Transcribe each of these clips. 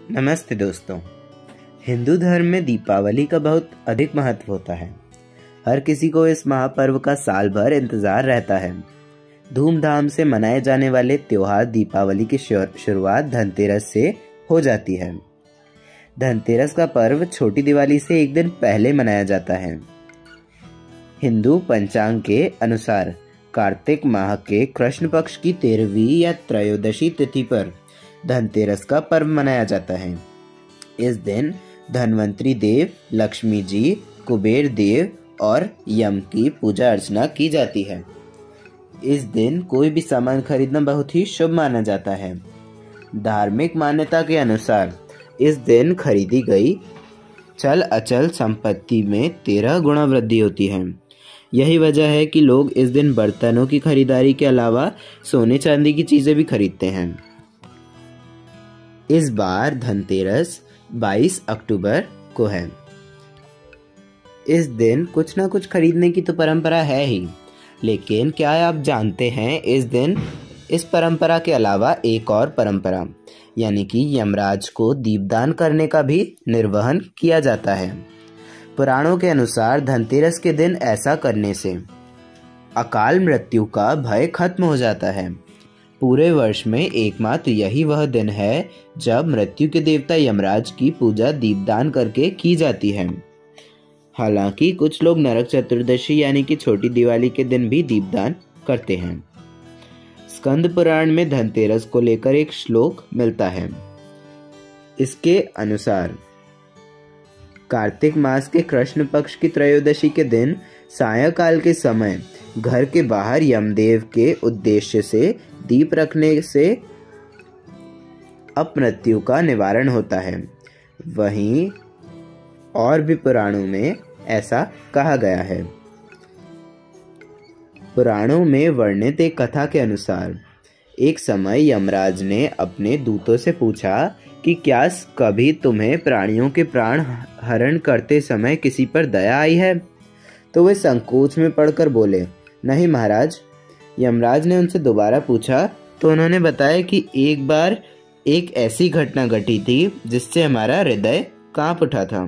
नमस्ते दोस्तों। हिंदू धर्म में दीपावली का बहुत अधिक महत्व होता है। हर किसी को इस महापर्व का साल भर इंतजार रहता है। धूमधाम से मनाए जाने वाले त्योहार दीपावली की शुरुआत धनतेरस से हो जाती है। धनतेरस का पर्व छोटी दिवाली से एक दिन पहले मनाया जाता है। हिंदू पंचांग के अनुसार कार्तिक माह के कृष्ण पक्ष की 13वीं या त्रयोदशी तिथि पर धनतेरस का पर्व मनाया जाता है। इस दिन धनवंतरी देव, लक्ष्मी जी, कुबेर देव और यम की पूजा अर्चना की जाती है। इस दिन कोई भी सामान खरीदना बहुत ही शुभ माना जाता है। धार्मिक मान्यता के अनुसार इस दिन खरीदी गई चल अचल संपत्ति में 13 गुना वृद्धि होती है। यही वजह है कि लोग इस दिन बर्तनों की खरीदारी के अलावा सोने चांदी की चीजें भी खरीदते हैं। इस बार धनतेरस 22 अक्टूबर को है। इस दिन कुछ ना कुछ खरीदने की तो परंपरा है ही, लेकिन क्या आप जानते हैं इस दिन इस परंपरा के अलावा एक और परंपरा यानी कि यमराज को दीपदान करने का भी निर्वहन किया जाता है। पुराणों के अनुसार धनतेरस के दिन ऐसा करने से अकाल मृत्यु का भय खत्म हो जाता है। पूरे वर्ष में एकमात्र यही वह दिन है जब मृत्यु के देवता यमराज की पूजा दीपदान करके की जाती है। हालांकि कुछ लोग नरक चतुर्दशी यानी कि छोटी दिवाली के दिन भी दीपदान करते हैं। स्कंद पुराण में धनतेरस को लेकर एक श्लोक मिलता है। इसके अनुसार कार्तिक मास के कृष्ण पक्ष की त्रयोदशी के दिन सायंकाल के समय घर के बाहर यमदेव के उद्देश्य से दीप रखने से अपमृत्यु का निवारण होता है। वहीं और भी पुराणों में ऐसा कहा गया है। पुराणों में वर्णित एक कथा के अनुसार एक समय यमराज ने अपने दूतों से पूछा कि क्या कभी तुम्हें प्राणियों के प्राण हरण करते समय किसी पर दया आई है? तो वे संकोच में पड़कर बोले, नहीं महाराज। यमराज ने उनसे दोबारा पूछा तो उन्होंने बताया कि एक बार एक ऐसी घटना घटी थी जिससे हमारा हृदय कांप उठा था।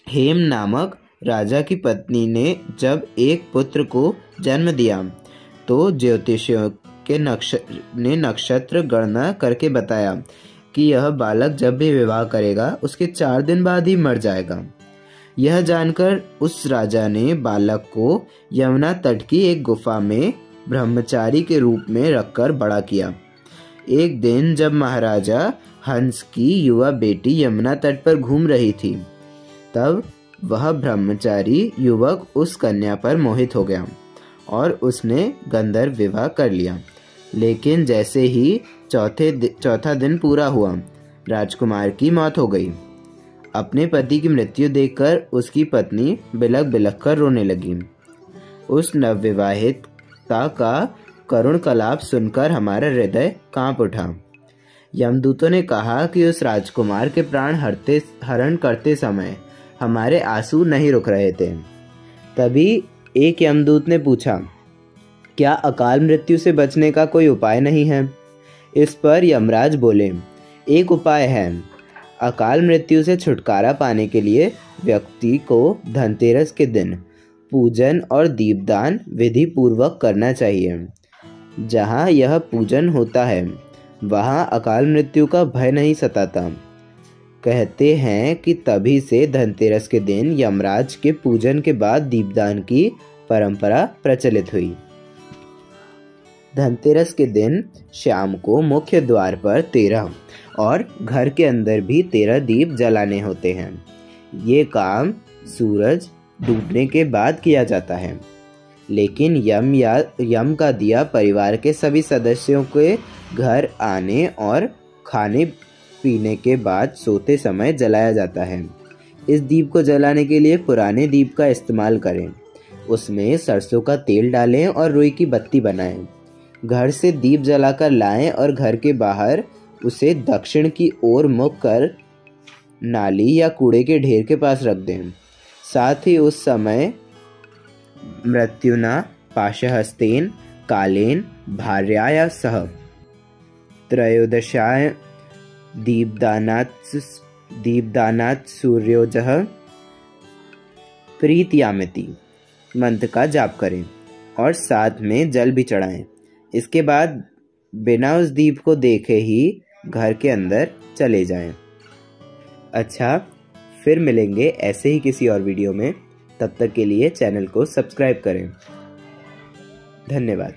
हेम नामक राजा की पत्नी ने जब एक पुत्र को जन्म दिया तो ज्योतिषियों के नक्षत्र गणना करके बताया कि यह बालक जब भी विवाह करेगा उसके 4 दिन बाद ही मर जाएगा। यह जानकर उस राजा ने बालक को यमुना तट की एक गुफा में ब्रह्मचारी के रूप में रखकर बड़ा किया। एक दिन जब महाराजा हंस की युवा बेटी यमुना तट पर घूम रही थी, तब वह ब्रह्मचारी युवक उस कन्या पर मोहित हो गया और उसने गंधर्व विवाह कर लिया। लेकिन जैसे ही चौथा दिन पूरा हुआ, राजकुमार की मौत हो गई। अपने पति की मृत्यु देखकर उसकी पत्नी बिलख बिलख कर रोने लगी। उस नवविवाहिता का करुण कलाप सुनकर हमारा हृदय कांप उठा। यमदूतों ने कहा कि उस राजकुमार के प्राण हरण करते समय हमारे आंसू नहीं रुक रहे थे। तभी एक यमदूत ने पूछा, क्या अकाल मृत्यु से बचने का कोई उपाय नहीं है? इस पर यमराज बोले, एक उपाय है। अकाल मृत्यु से छुटकारा पाने के लिए व्यक्ति को धनतेरस के दिन पूजन और दीपदान विधि पूर्वक करना चाहिए। जहाँ यह पूजन होता है वहाँ अकाल मृत्यु का भय नहीं सताता। कहते हैं कि तभी से धनतेरस के दिन यमराज के पूजन के बाद दीपदान की परंपरा प्रचलित हुई। धनतेरस के दिन शाम को मुख्य द्वार पर 13 और घर के अंदर भी 13 दीप जलाने होते हैं। ये काम सूरज डूबने के बाद किया जाता है, लेकिन यम का दिया परिवार के सभी सदस्यों के घर आने और खाने पीने के बाद सोते समय जलाया जाता है। इस दीप को जलाने के लिए पुराने दीप का इस्तेमाल करें। उसमें सरसों का तेल डालें और रुई की बत्ती बनाएं। घर से दीप जलाकर लाएं और घर के बाहर उसे दक्षिण की ओर मुख कर नाली या कूड़े के ढेर के पास रख दें। साथ ही उस समय मृत्युना पाशहस्तेन कालेन भार्याया सह त्रयोदशाय दीपदानात् सूर्योजः प्रीतियामिति मंत्र का जाप करें और साथ में जल भी चढ़ाएं। इसके बाद बिना उस दीप को देखे ही घर के अंदर चले जाएं। अच्छा, फिर मिलेंगे ऐसे ही किसी और वीडियो में। तब तक के लिए चैनल को सब्सक्राइब करें। धन्यवाद।